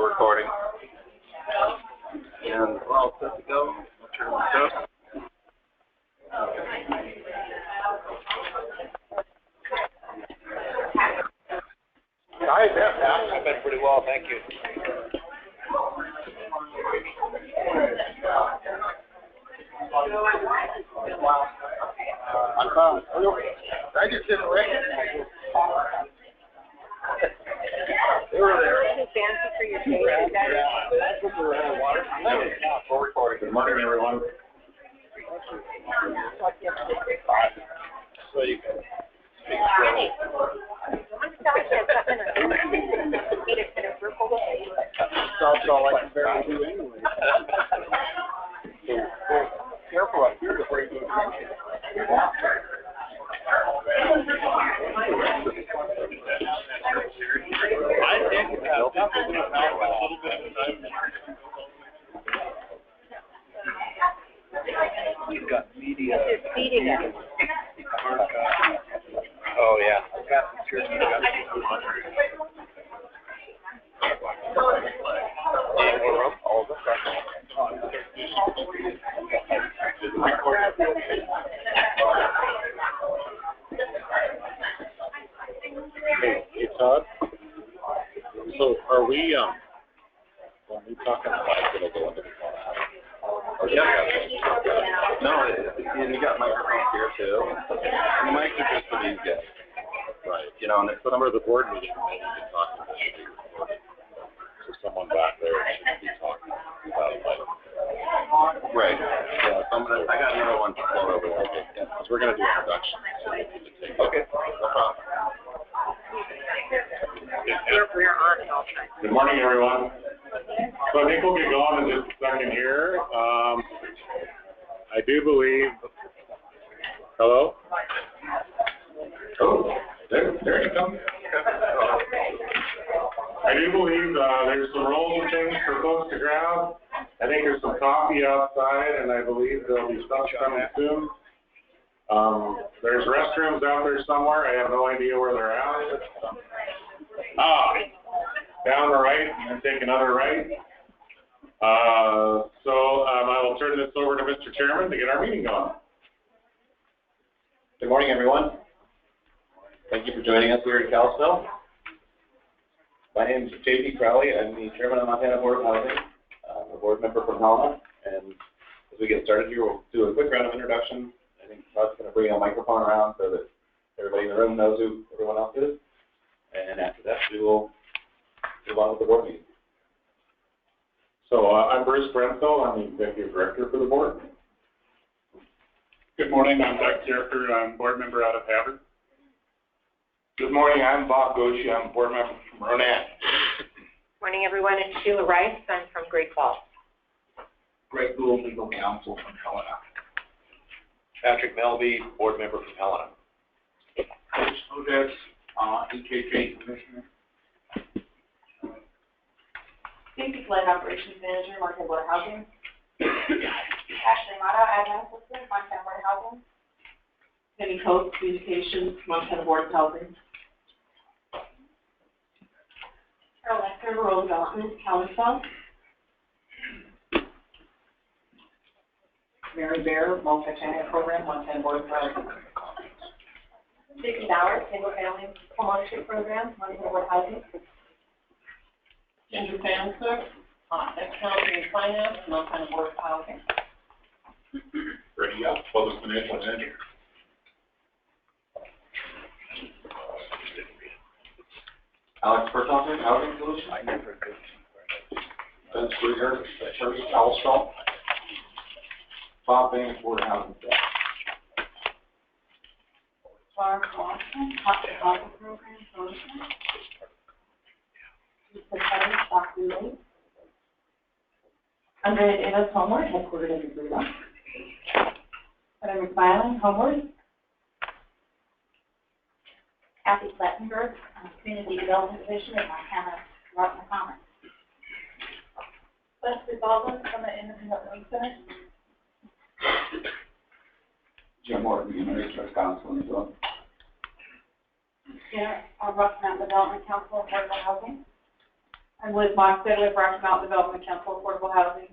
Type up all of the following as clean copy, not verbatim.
We're recording. And we're all set to go. I'll turn this up. Hi, Beth. I've been pretty well, thank you. I just didn't recognize. They were there. Fancy for your face, That's what we're in water. We're recording. Good morning, everyone. So you can speak slowly. Sounds all like you barely do anyway. So careful up here before you go to I think a little bit of time. You've got media. It's feeding us. Oh, yeah. I've got some shirts. Hey, Todd. So, are we, when we talk on the mic, it'll go into the phone. Oh, yeah. No, and you got microphones here, too. And the mics are just for these guys. Right. You know, and it's the number of the board meeting, maybe you can talk to this. So someone back there should be talking about it. Right. Yeah, so I got another one to float over there. Okay. Yeah, because we're going to do introductions. So you need to take okay. No problem. We're on it all time. Good morning, everyone. So I think we'll get going in just a second here. I do believe. Hello? Oh, there you come. I do believe there's some rolls and things for folks to grab. I think there's some coffee outside, and I believe there'll be stuff coming soon. There's restrooms out there somewhere. I have no idea where they're at. Down the right, and take another right. So I will turn this over to Mr. Chairman to get our meeting going. Good morning, everyone. Thank you for joining us here in Kalispell. My name is J.P. Crowley. I'm the chairman of Montana Board of Housing. I'm a board member from Helena. And as we get started here, we'll do a quick round of introductions. I think Todd's going to bring a microphone around so that everybody in the room knows who everyone else is. And after that, we will move on with the board meeting. So I'm Bruce Brenthal. I'm the executive director for the board. Good morning. I'm Doug Kierker. I'm board member out of Havre. Good morning. I'm Bob Goshi. I'm board member from Ronan. Morning, everyone. It's Sheila Rice. I'm from Great Falls. Greg Gould, legal counsel from Helena. Patrick Melby, board member from Helena. Rich Odets, EKJ commissioner. Stacy Flynn, operations manager, Montana Board of Housing. Ashley Mata, admin assistant, Montana Board of Housing. Penny Coates, communications, Montana Board of Housing. Carol Lester, rural development, Kalispell. Mary Bear, multi-channel program, Montana Board of Housing. Vicki Bowers, single family homeownership program, Montana Board of Housing. Ginger Fancer, accounting and finance, Montana Board of Housing. Ready up, public financial manager. Alex Bertolton, Housing Solutions. Ben Squeezer, Church Kalispell. Bob Banks, Board of Housing staff. Clark Austin, hospital program, Solutions. Andrea Davis, Homeward, headquartered in Missoula. Heather McFarland, Homeward. Kathy Plettenberg, Community Development Division at Montana Rockland Commons. Leslie Baldwin from the Independent Living Center. Jim Morton, Human Resource Council as well. Yeah, our Rock Mountain Development Council, Affordable Housing. I'm Liz Moxted with Rocky Mountain Development Council Affordable Housing.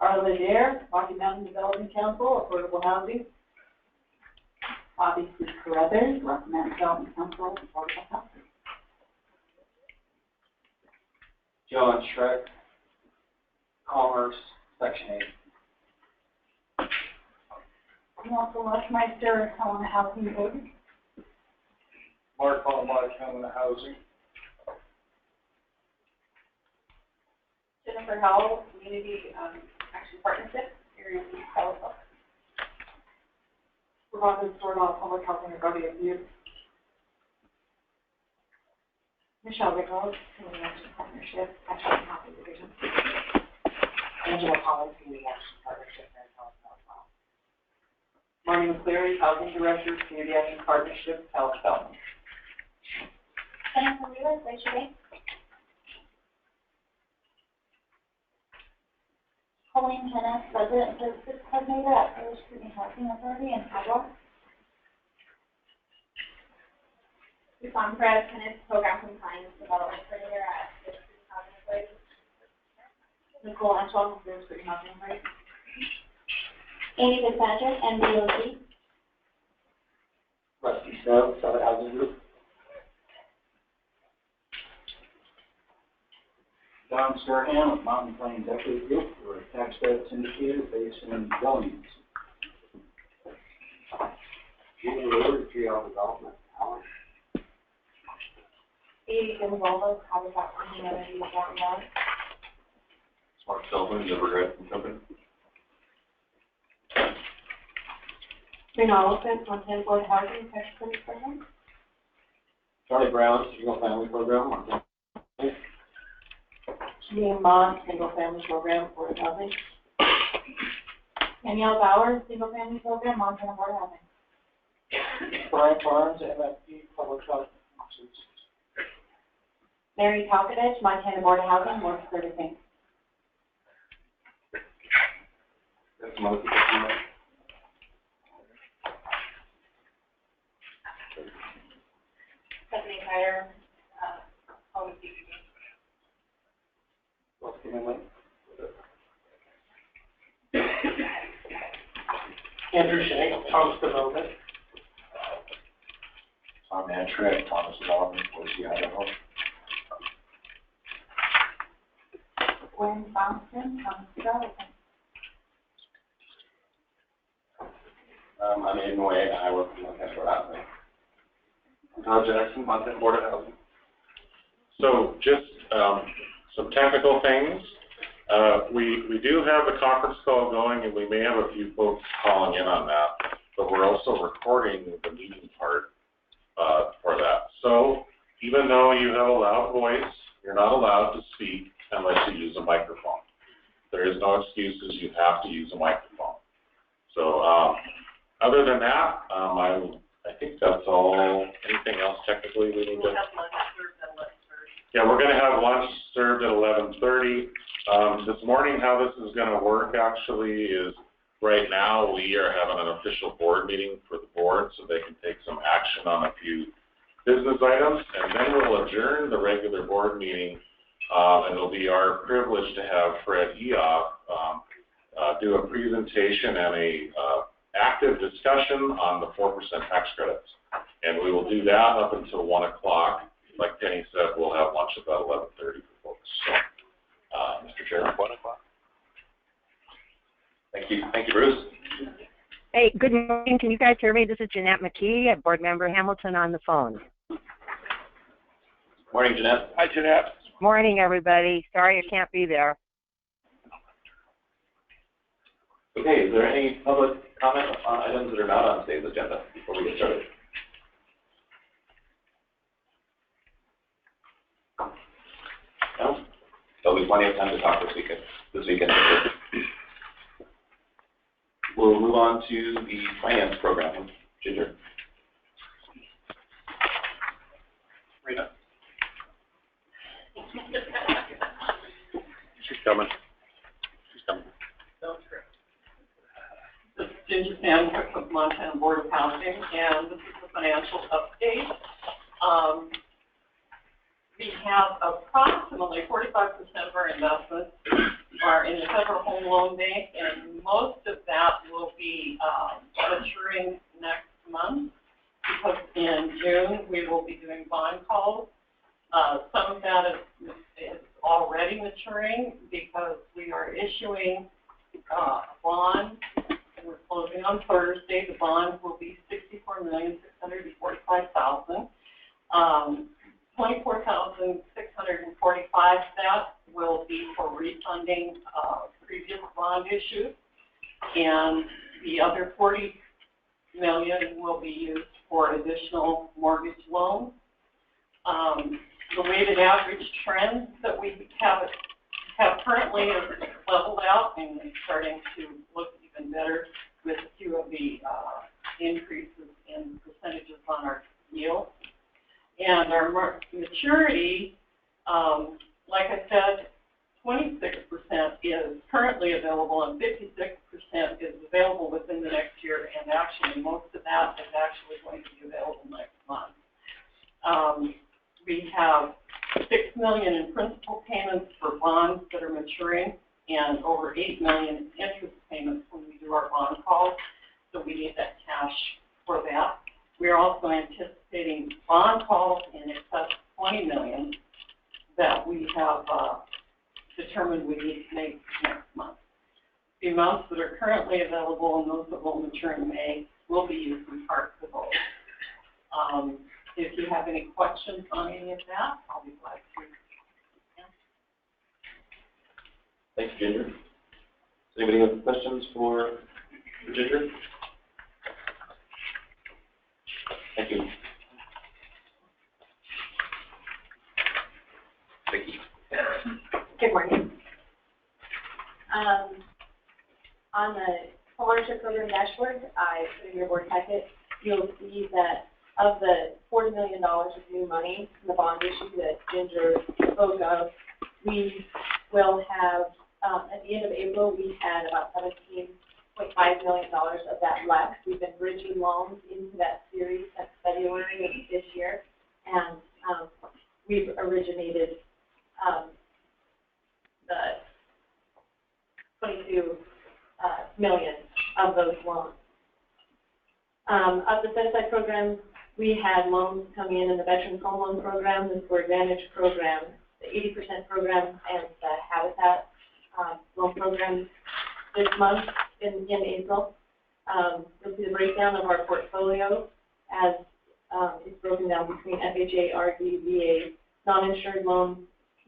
Arla Dare, Rocky Mountain Development Council Affordable Housing. Bobby C. Carruthers, Rocky Mountain Development Council Affordable Housing. John Schreck, Commerce, Section 8. I'm also Lechmeister, Helena Housing Board. Mark Palmont, Helena Housing. Jennifer Howell, Community Action Partnership, Area East Halifax. Ravon Stordahl, Public Housing Authority of Youth. Michelle Rickles, Community Action Partnership, Ashland Housing Division. Angela Collins, Community Action Partnership, and Halifax. Marnie McCleary, Housing Director, Community Action Partnership, Halifax. Jennifer Wheeler, raise your hand. Colleen Tennis, Resident Services Coordinator at Village Community Housing Authority in Ottawa. Susan Perez, Tennis, Program Compliance Development Coordinator at Village Community Housing Authority. Nicole Antoine, Village Community Housing Authority. Amy Fitzpatrick, MDOC. Rusty Snow, Summit Housing Group. Don Sturham with Mountain Plains Equity Group, we're a tax credit syndicator based in Billings. Julie Lillard, Treehouse Development, Allen. Katie Gonzalez, Habitat for Humanity, Fort Myers. Mark Sullivan, Riverhead Company. Trina Oliphant, Montana Board of Housing, Tax Credit Program. Charlie Brown, Single Family Program, Montana. Janine Bond, Single Family Program, Board of Housing. Danielle Bauer, Single Family Program, Montana Board of Housing. Brian Barnes, MFP, Public Health. Mary Talkadich, Montana Board of Housing, Work Servicing. There's some other people from there. Stephanie Meyer, Home CBD. What's the name? Andrew Shank, House Development. Tom Mantrek, Thomas Development, Boise, Idaho. Gwen Thompson, Thomas Development. I'm Aiden Wade, I work for Montana Board of Housing. I'm Todd Jackson, Montana Board of Housing. So just some technical things. We do have the conference call going, and we may have a few folks calling in on that, but we're also recording the meeting part for that. So even though you have a loud voice, you're not allowed to speak unless you use a microphone. There is no excuses, you have to use a microphone. So other than that, I think that's all. Anything else technically we need to? Yeah, we're going to have lunch served at 11:30. This morning, how this is going to work actually is right now we are having an official board meeting for the board so they can take some action on a few business items, and then we'll adjourn the regular board meeting, and it'll be our privilege to have Fred Eoff do a presentation and a active discussion on the 4% tax credits. And we will do that up until 1 o'clock. Like Penny said, we'll have lunch about 11:30 for folks. So, Mr. Chairman. 1 o'clock. Thank you, Bruce. Hey, good morning. Can you guys hear me? This is Jeanette McKee, Board Member Hamilton on the phone. Morning, Jeanette. Hi, Jeanette. Morning, everybody. Sorry I can't be there. Okay, is there any public comment on items that are not on today's agenda before we get started? No? There'll be plenty of time to talk this weekend. We'll move on to the finance program. Ginger. Rita. She's coming. This is Ginger Sandwick with Montana Board of Housing, and this is the financial update. We have a of our investments are in the Federal Home Loan Bank, and most of that will be maturing next month, because in June we will be doing bond calls. Some of that is already maturing because we are issuing a bond, and we're closing on Thursday. The bond will be $64,645,000. 24,645 that will be for refunding previous bond issues, and the other 40 million will be used for additional mortgage loans. The weighted average trends that we have currently is leveled out and it's starting to look even better with a few of the increases in percentages on our yield. And our maturity, like I said, 26% is currently available and 56% is available within the next year, and actually most of that is actually going to be available next month. We have $6 million in principal payments for bonds that are maturing and over $8 million in interest payments when we do our bond calls, so we need that cash for that. We are also anticipating bond calls in excess of $20 million that we have determined we need to make next month. The amounts that are currently available and those that will mature in May will be used in part for those. If you have any questions on any of that, I'll be glad to answer. Thanks, Ginger. Does anybody have questions for Ginger? Thank you. Vicki. Good morning. On the homeownership program dashboard, I put in your board packet, you'll see that of the $40 million of new money in the bond issue that Ginger spoke of, we will have, at the end of April, we had about $17.5 million of that left. We've been bridging loans into that series since February of this year, and we've originated the 22 million of those loans. Of the set-aside program, we had loans coming in the Veterans Home Loan Program, the Core Advantage Program, the 80% program, and the Habitat loan program this month in April. You'll see the breakdown of our portfolio as it's broken down between FHA, RD, VA, non-insured loans,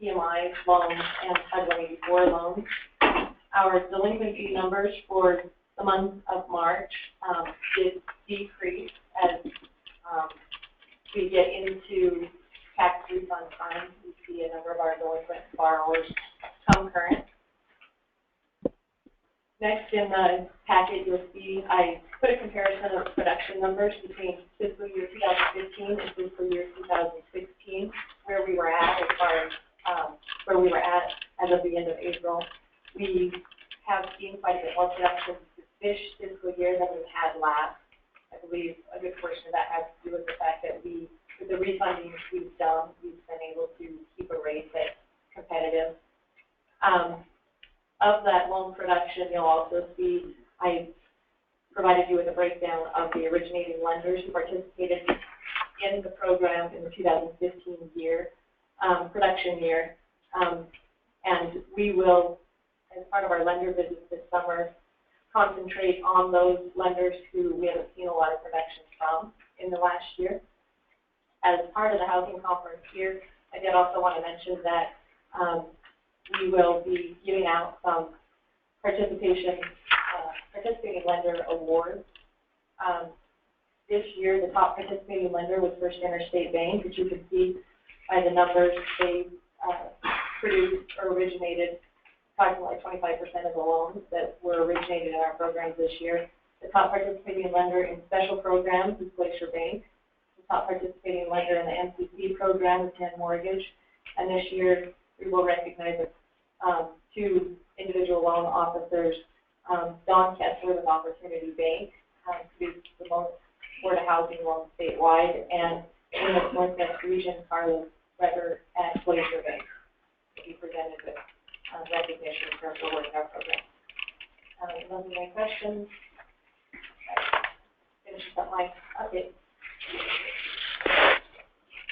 PMI loans, and HUD 184 loans. Our delinquency numbers for the month of March did decrease as we get into tax refund time. We see a number of our delinquent borrowers come current. Next in the packet, you'll see I put a comparison of production numbers between fiscal year 2015 and fiscal year 2016, where we were at as far as as of the end of April. We have seen quite a bit more production this fiscal year than we had last. I believe a good portion of that has to do with the fact that with the refunding we've done, we've been able to keep a rate that's competitive. Of that loan production, you'll also see I provided you with a breakdown of the originating lenders who participated in the program in the 2015 year, production year. And we will, as part of our lender visits this summer, concentrate on those lenders who we haven't seen a lot of production from in the last year. As part of the housing conference here, I did also want to mention that we will be giving out some participating lender awards. This year, the top participating lender was First Interstate Bank, which you can see by the numbers they produced or originated approximately 25% of the loans that were originated in our programs this year. The top participating lender in special programs is Glacier Bank. The top participating lender in the MCC program is Penn Mortgage. And this year, we will recognize two individual loan officers, Don Kessler with Opportunity Bank, produced the most Florida housing loans statewide, and in the Northwest region, Carlos Weber at Glacier Bank. will be presented with recognition for work in our program. Those are my questions. Finish up my update.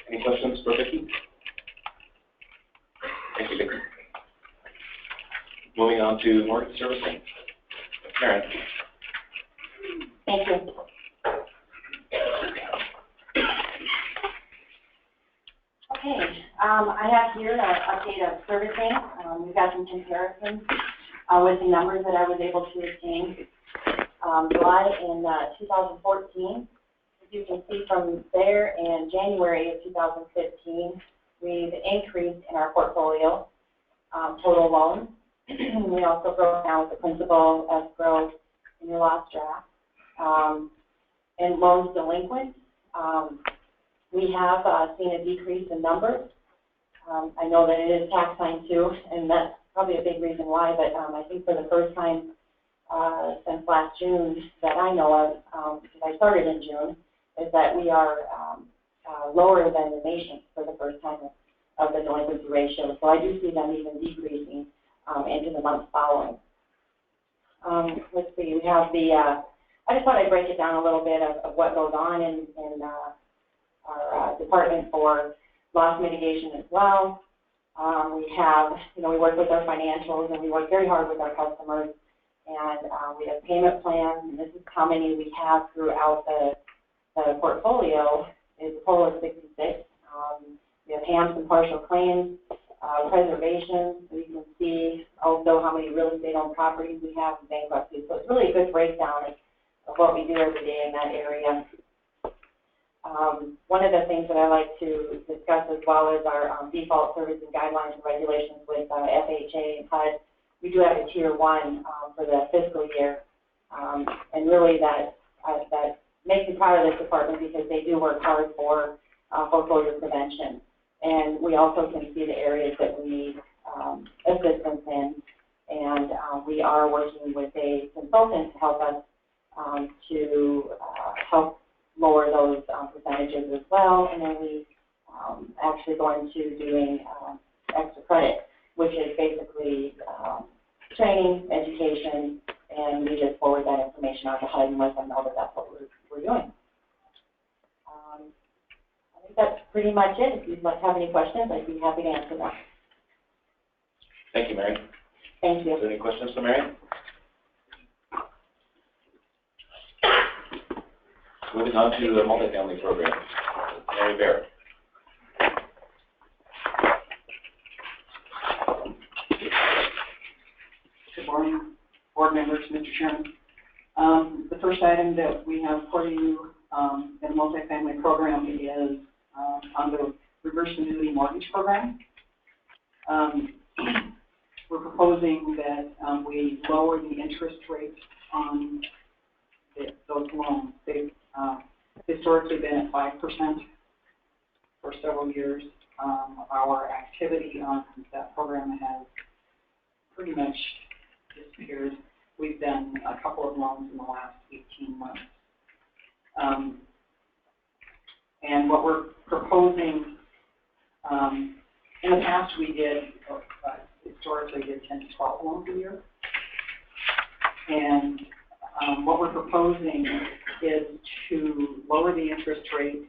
Any questions for Vicki? Thank you, Vicki. Moving on to mortgage servicing. Karen. Thank you. Okay, I have here an update of servicing. We've got some comparisons with the numbers that I was able to obtain. July in 2014, as you can see from there, in January of 2015, we've increased in our portfolio total loans. We also broke down the principal escrow in your last draft. And loans delinquent, we have seen a decrease in numbers. I know that it is tax time too, and that's probably a big reason why, but I think for the first time since last June that I know of, because I started in June, is that we are lower than the nation for the first time of the delinquency ratio. So I do see them even decreasing into the months following. Let's see, we have the, I just thought I'd break it down a little bit of what goes on in our department for loss mitigation as well. We have, we work with our financials and we work very hard with our customers, and we have payment plans, and this is how many we have throughout the portfolio. Is a total of 66. We have HAMs and partial claims, preservation, so you can see also how many real estate owned properties we have in bankruptcy. So it's really a good breakdown of what we do every day in that area. One of the things that I like to discuss as well is our default servicing guidelines and regulations with FHA and HUD. We do have a Tier 1 for the fiscal year, and really that makes me proud of this department because they do work hard for foreclosure prevention. And we also can see the areas that we need assistance in, and we are working with a consultant to help us to help lower those percentages as well. And then we actually go into doing extra credit, which is basically training, education, and we just forward that information on to HUD and let them know that that's what we're doing. I think that's pretty much it. If you'd have any questions, I'd be happy to answer them. Thank you, Mary. Thank you. Is there any questions for Mary? Moving on to the multifamily program. Mary Bear. Good morning, board members, Mr. Chairman. The first item that we have for you in the multifamily program is on the reverse annuity mortgage program. We're proposing that we lower the interest rate on those loans. They've historically been at 5% for several years. Our activity on that program has pretty much disappeared. We've done a couple of loans in the last 18 months. And what we're proposing, in the past we did, historically did 10 to 12 loans a year. And what we're proposing is to lower the interest rate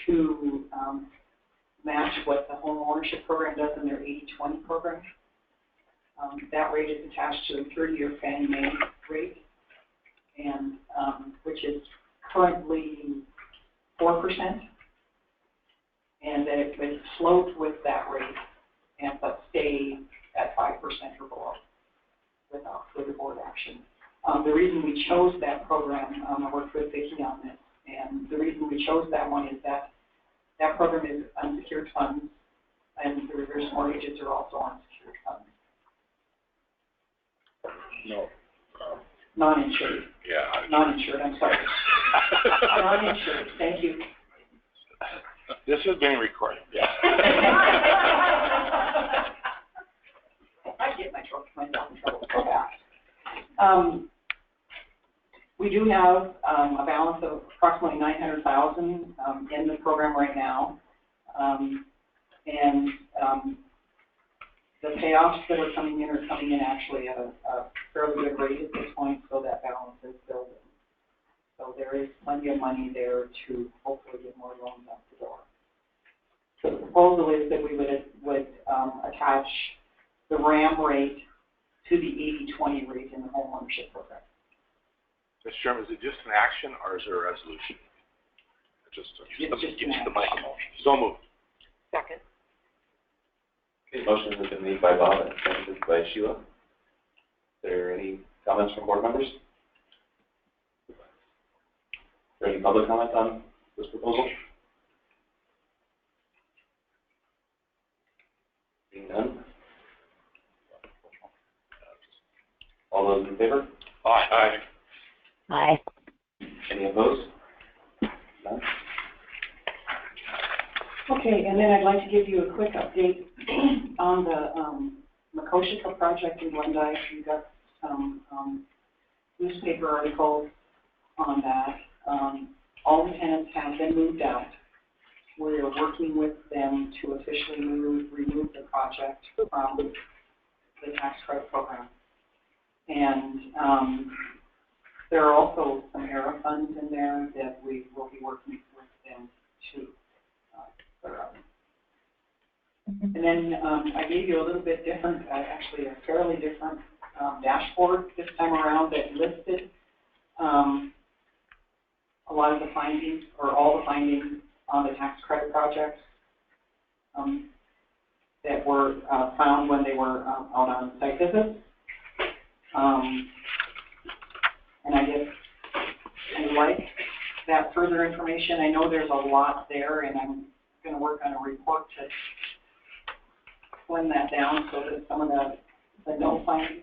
to match what the home ownership program does in their 80-20 program. That rate is attached to a 30-year Fannie Mae rate, and which is currently 4%, and that it would float with that rate and but stay at 5% or below without further board action. The reason we chose that program, I worked with Vicki on this, and the reason we chose that one is that that program is unsecured funds, and the reverse mortgages are also unsecured funds. No. Non-insured. Yeah. Non-insured, I'm sorry. Non-insured, thank you. This is being recorded. Yeah. I get myself in trouble so fast. We do have a balance of approximately $900,000 in the program right now, and The payoffs that are coming in actually at a fairly good rate at this point, so that balance is building. So there is plenty of money there to hopefully get more loans out the door. So the proposal is that we would attach the RAM rate to the 80-20 rate in the home ownership program. Mr. Chairman, is it just an action or is there a resolution? It's just an action. So moved. Second. Okay, motion has been made by Bob and seconded by Sheila. Are there any comments from board members? Is there any public comment on this proposal? Seeing none. All those in favor? Aye. Aye. Any opposed? None. Okay, and then I'd like to give you a quick update on the Makoshika project in Glendive. We got some newspaper articles on that. All the tenants have been moved out. We're working with them to officially remove the project from the tax credit program. And there are also some ERA funds in there that we will be working with them to clear up. And then I gave you a little bit different, actually a fairly different dashboard this time around that listed a lot of the findings, or all the findings on the tax credit projects that were found when they were out on site visits. And I guess I like that further information. I know there's a lot there, and I'm going to work on a report to slim that down so that some of the no findings,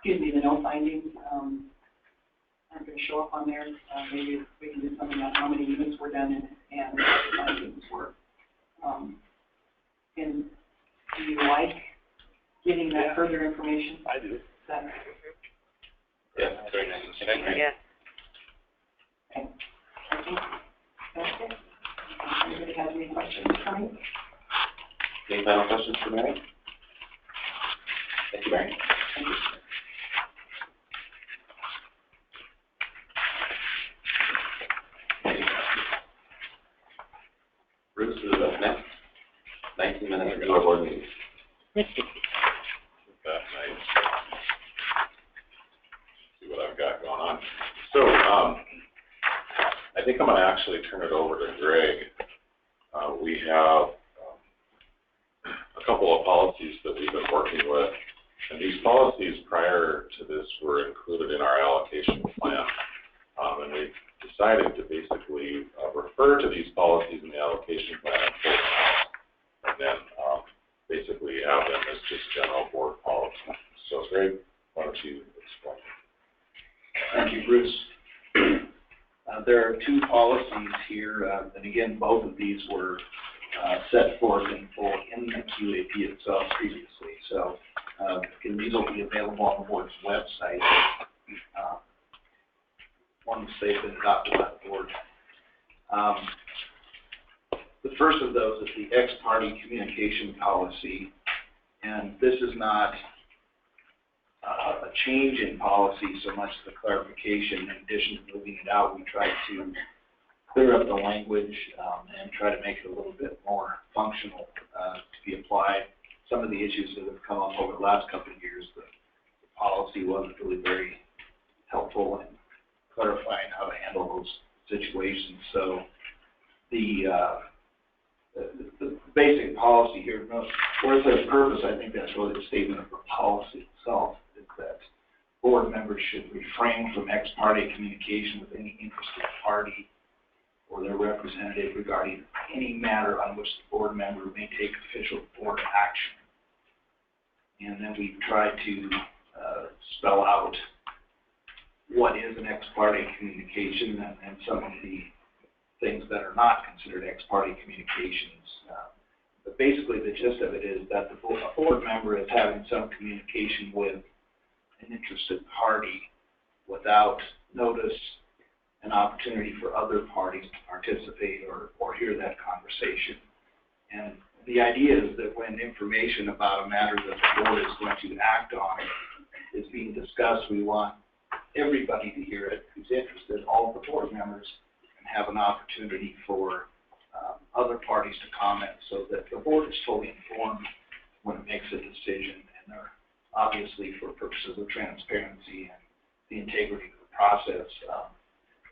the no findings aren't going to show up on there. Maybe we can do something on how many units were done and what the findings were. And do you like getting that further information? I do. Yeah, very nice. Yeah. Okay. I think that's it. Anybody has any questions for me? Any final questions for Mary? Thank you, Mary. Thank you. Bruce is up next. 19 minutes into our board meeting. That nice. See what I've got going on. So, I think I'm going to actually turn it over to Greg. We have a couple of policies that we've been working with, and these policies prior to this were included in our allocation plan, and we decided to basically refer to these policies in the allocation plan and then basically have them as just general board policy. So Greg, why don't you explain? Thank you, Bruce. There are two policies here, and again, both of these were set forth in full in the QAP itself previously. So these will be available on the board's website once they've been adopted by the board. The first of those is the ex-party communication policy, and this is not a change in policy so much as a clarification. In addition to moving it out, we tried to clear up the language and try to make it a little bit more functional to be applied. Some of the issues that have come up over the last couple of years, the policy wasn't really very helpful in clarifying how to handle those situations. So the basic policy here, where it says purpose, I think that's really the statement of the policy itself, is that board members should refrain from ex-parte communication with any interested party or their representative regarding any matter on which the board member may take official board action. And then we tried to spell out what is an ex-parte communication and some of the things that are not considered ex-parte communications. But basically the gist of it is that a board member is having some communication with an interested party without notice, an opportunity for other parties to participate or hear that conversation. And the idea is that when information about a matter that the board is going to act on is being discussed, we want everybody to hear it who's interested, all the board members, and have an opportunity for other parties to comment so that the board is fully informed when it makes a decision, and they're obviously for purposes of transparency and the integrity of the process,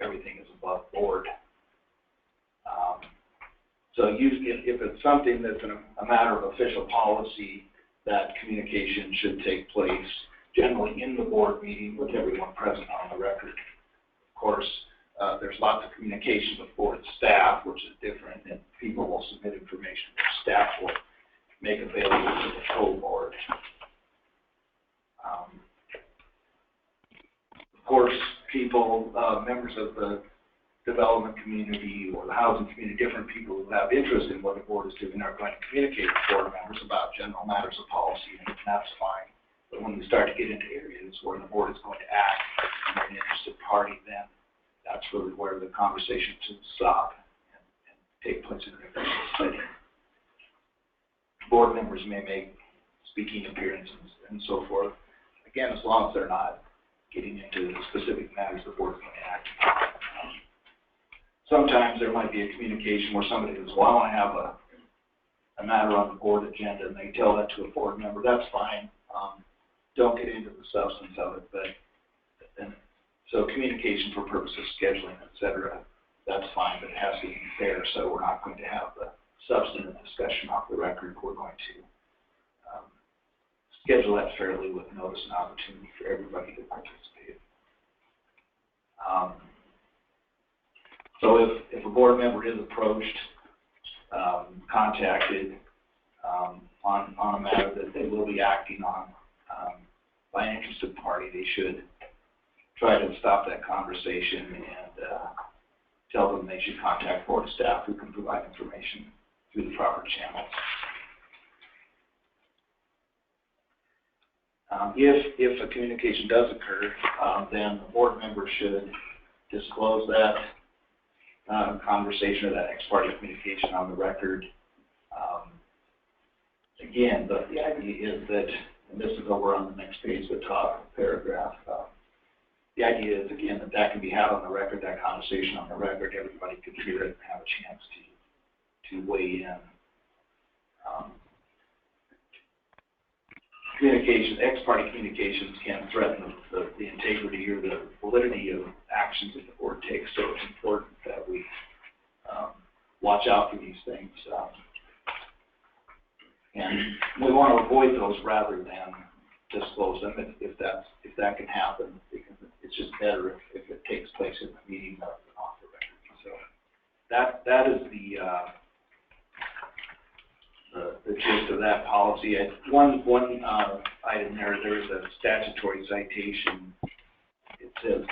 everything is above board. So if it's something that's a matter of official policy, that communication should take place generally in the board meeting with everyone present on the record. Of course, there's lots of communication with board staff, which is different, and people will submit information that staff will make available to the full board. Of course, people, members of the development community or the housing community, different people who have interest in what the board is doing are going to communicate with board members about general matters of policy, and that's fine. But when we start to get into areas where the board is going to act and they're an interested party, then that's really where the conversation should stop and take place in an official setting. Board members may make speaking appearances and so forth. Again, as long as they're not getting into the specific matters the board is going to act on. Sometimes there might be a communication where somebody says, well, I want to have a matter on the board agenda, and they tell that to a board member. That's fine. Don't get into the substance of it, so communication for purposes of scheduling, et cetera, that's fine, but it has to be fair, so we're not going to have the substantive discussion off the record. We're going to schedule that fairly with notice and opportunity for everybody to participate. So if a board member is approached, contacted on a matter that they will be acting on by an interested party, they should try to stop that conversation and tell them they should contact board staff who can provide information through the proper channels. If a communication does occur, then the board member should disclose that conversation or that ex-parte communication on the record. Again, the idea is that, and this is over on the next page, the top paragraph, the idea is, again, that can be had on the record, that conversation on the record, everybody could hear it and have a chance to weigh in. Communication, ex-parte communications can threaten the integrity or the validity of actions that the board takes, so it's important that we watch out for these things. And we want to avoid those rather than disclose them if that can happen, because it's just better if it takes place in the meeting rather than off the record. So that is the gist of that policy. One item there's a statutory citation. It says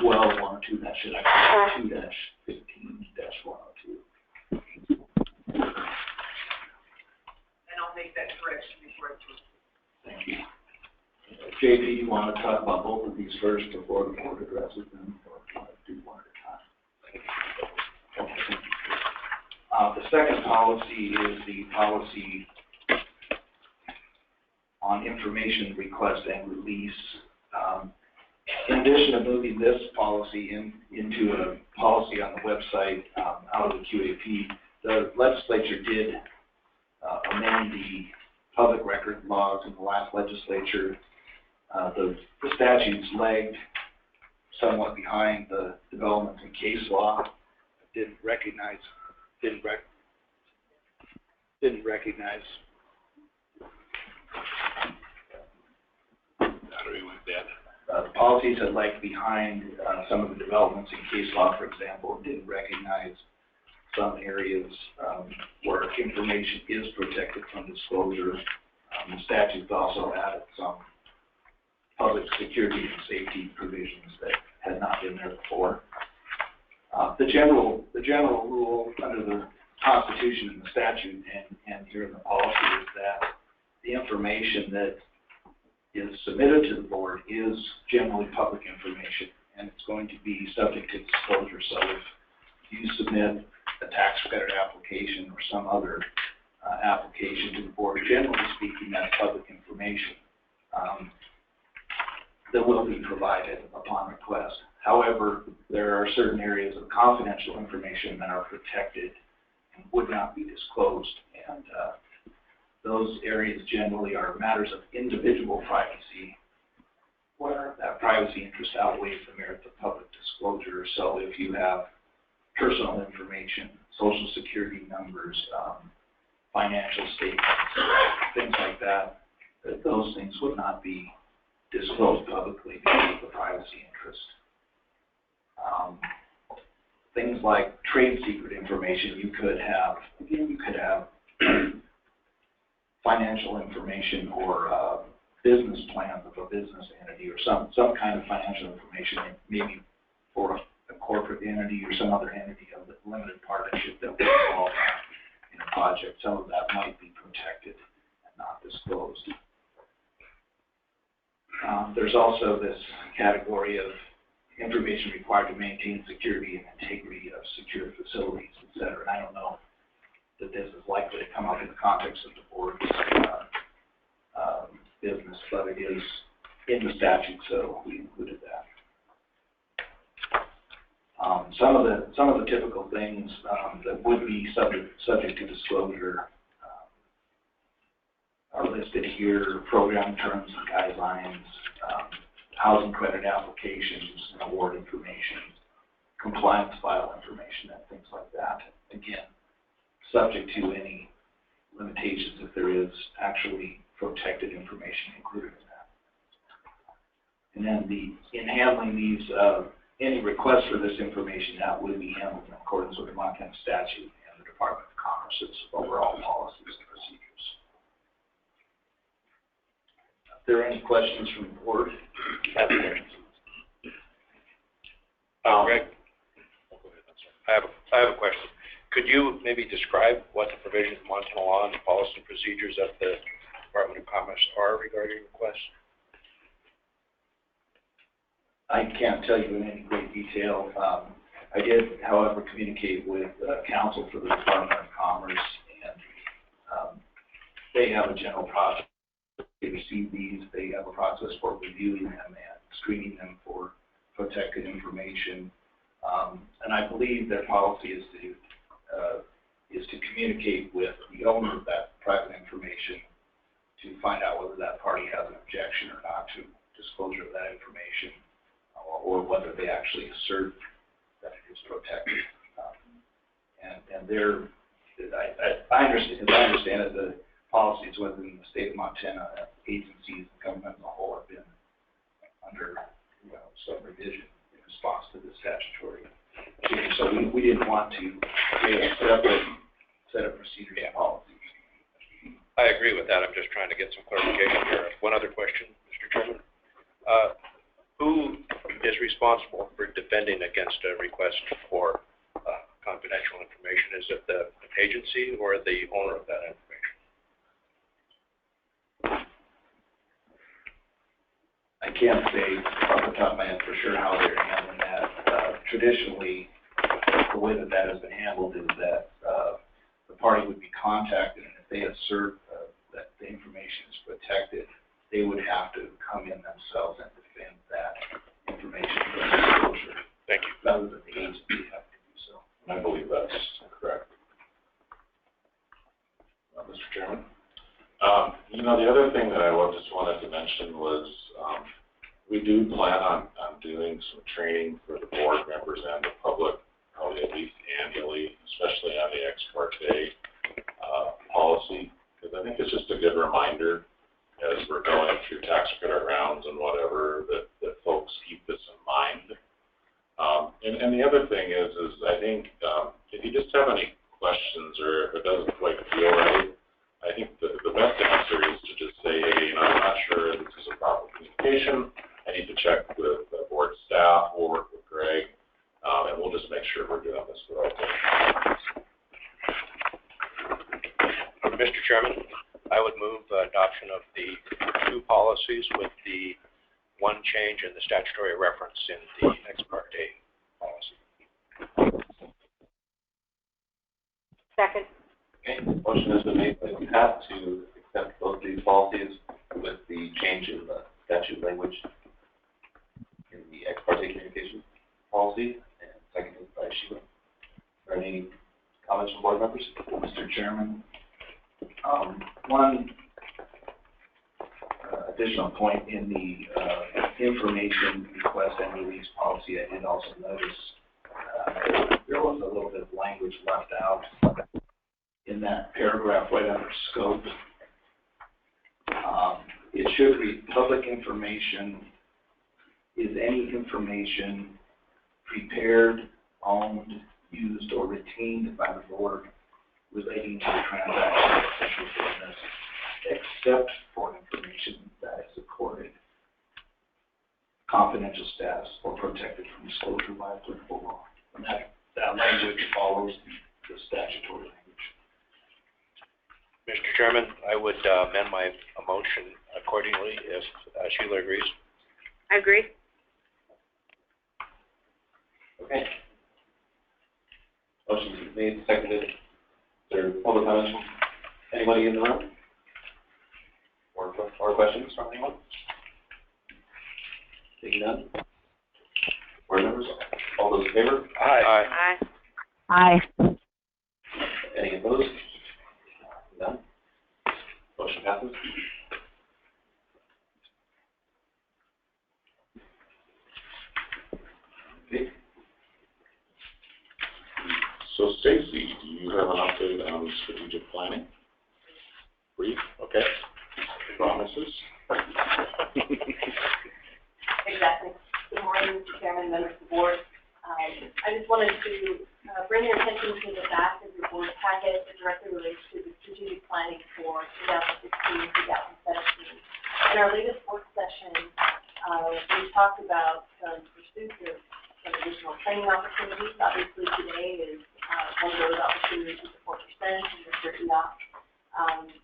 2-12 on 2-15-102. And I'll make that correction before it's. Thank you. JP, do you want to talk about both of these first before the board addresses them, or do you want to do one at a time? Okay, thank you. The second policy is the policy on information request and release. In addition to moving this policy into a policy on the website out of the QAP, the legislature did amend the public record laws in the last legislature. The statutes lagged somewhat behind the developments in case law. Didn't recognize. Battery went dead. The policies had lagged behind some of the developments in case law, for example. Didn't recognize some areas where information is protected from disclosure. The statutes also added some public security and safety provisions that had not been there before. The general rule under the Constitution and the statute and here in the policy is that the information that is submitted to the board is generally public information, and it's going to be subject to disclosure. So if you submit a tax credit application or some other application to the board. Generally speaking, that's public information that will be provided upon request. However, there are certain areas of confidential information that are protected and would not be disclosed. And those areas generally are matters of individual privacy, where that privacy interest outweighs the merits of public disclosure. So if you have personal information, social security numbers, financial statements, things like that, those things would not be disclosed publicly because of the privacy interest. Things like trade secret information, you could have financial information or business plans of a business entity or some kind of financial information, maybe for a corporate entity or some other entity of the limited partnership that would involve in a project. Some of that might be protected and not disclosed. There's also this category of information required to maintain security and integrity of secure facilities, et cetera. And I don't know that this is likely to come up in the context of the board's business, but it is in the statute, so we included that. Some of the typical things that would be subject to disclosure are listed here: program terms and guidelines, housing credit applications and award information, compliance file information, and things like that. Again, subject to any limitations if there is actually protected information included in that. And then in handling these, any request for this information, that would be handled in accordance with the Montana statute and the Department of Commerce's overall policies and procedures. Are there any questions from the board? Greg? I have a question. Could you maybe describe what the provisions of Montana law and the policy and procedures of the Department of Commerce are regarding requests? I can't tell you in any great detail. I did, however, communicate with counsel for the Department of Commerce, and they have a general process. They receive these, they have a process for reviewing them and screening them for protected information. And I believe their policy is to communicate with the owner of that private information to find out whether that party has an objection or not to disclosure of that information, or whether they actually assert that it is protected. And I understand it, the policies within the state of Montana, agencies, and government as a whole have been under some revision in response to this statutory change. So we didn't want to create a separate set of procedures and policies. I agree with that. I'm just trying to get some clarification here. One other question, Mr. Chairman. Who is responsible for defending against a request for confidential information? Is it the agency or the owner of that information? I can't say off the top of my head for sure how they're handling that. Traditionally, the way that has been handled is that the party would be contacted, and if they assert that the information is protected, they would have to come in themselves and defend that information from disclosure. Thank you. Rather than the agency have to do so. I believe that's correct. Mr. Chairman? The other thing that I just wanted to mention was we do plan on doing some training for the board members and the public, probably at least annually, especially on the ex parte policy, because I think it's just a good reminder as we're going through tax credit rounds and whatever, that folks keep this in mind. And the other thing is I think if you just have any questions or if it doesn't quite feel right, I think the best answer is to just say, hey, I'm not sure this is a proper communication. I need to check with the board staff or work with Greg, and we'll just make sure we're doing this the right way. Mr. Chairman, I would move adoption of the two policies with the one change in the statutory reference in the ex parte policy. Second. Okay, motion has been made by Pat to accept both these policies with the change in the statute language in the ex parte communication policy, and seconded by Sheila. Are there any comments from board members? Mr. Chairman, one additional point in the information request and release policy, I did also notice there was a little bit of language left out in that paragraph right under scope. It should read, public information is any information prepared, owned, used, or retained by the board relating to the transaction of official business, except for information that is accorded confidential status or protected from disclosure by applicable law. And that language follows the statutory language. Mr. Chairman, I would amend my motion accordingly if Sheila agrees. I agree. Okay. Motion is made, seconded. Is there public comments from anybody in the room? Or questions from anyone? Seeing none. Board members, all those in favor? Aye. Aye. Aye. Any opposed? None. Motion passes. Okay. So Stacy, do you have an update on strategic planning? Brief, okay. Promises? Exactly. Good morning, Mr. Chairman, members of the board. I just wanted to bring your attention to the back of your board packet that directly relates to the strategic planning for 2016-2017. In our latest work session, we talked about some pursuits of some additional training opportunities. Obviously, today is one of those opportunities with the 4% and the 30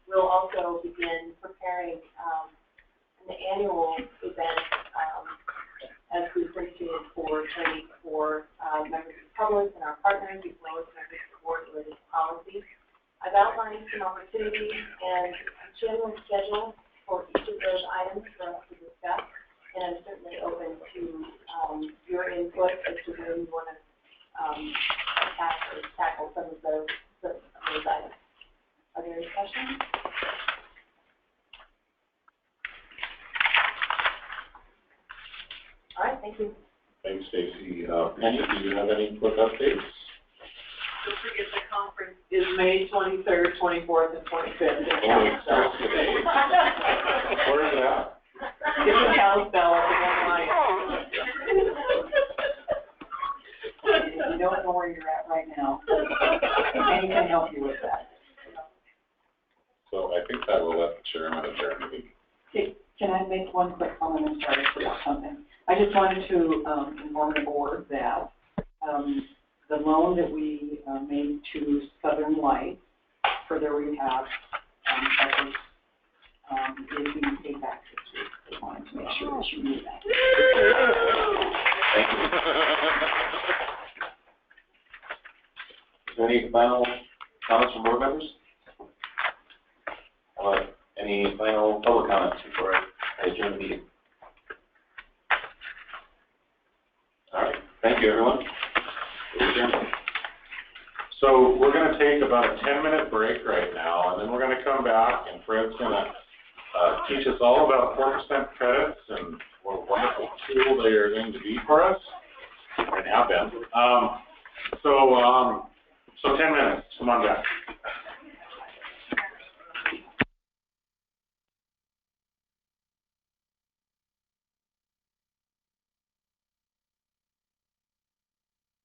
We'll also begin preparing an annual event as we appreciate for training for members of the public and our partners, as well as members of the board related to policy. I've outlined some opportunities and a general schedule for each of those items for us to discuss, and I'm certainly open to your input as to where you want to tackle some of those items. Are there any questions? All right, thank you. Thanks, Stacy. Penny, do you have any quick updates? Don't forget the conference is May 23rd, 24th, and 25th. Oh, it starts today. Where is that? It's in Kalispell, I You don't know where you're at right now. And can help you with that. So I think that will let the chairman adjourn the meeting. Can I make one quick comment? I'm sorry for something. I just wanted to inform the board that the loan that we made to Southern Light for their rehab efforts is being paid back this week. I wanted to make sure that you knew that. Thank you. Is there any final comments from board members? Any final public comments before I adjourn the meeting? All right. Thank you, everyone. So we're going to take about a 10-minute break right now, and then we're going to come back, and Fred's going to teach us all about 4% credits and what a wonderful tool they are going to be for us, and have been. So 10 minutes. Come on back.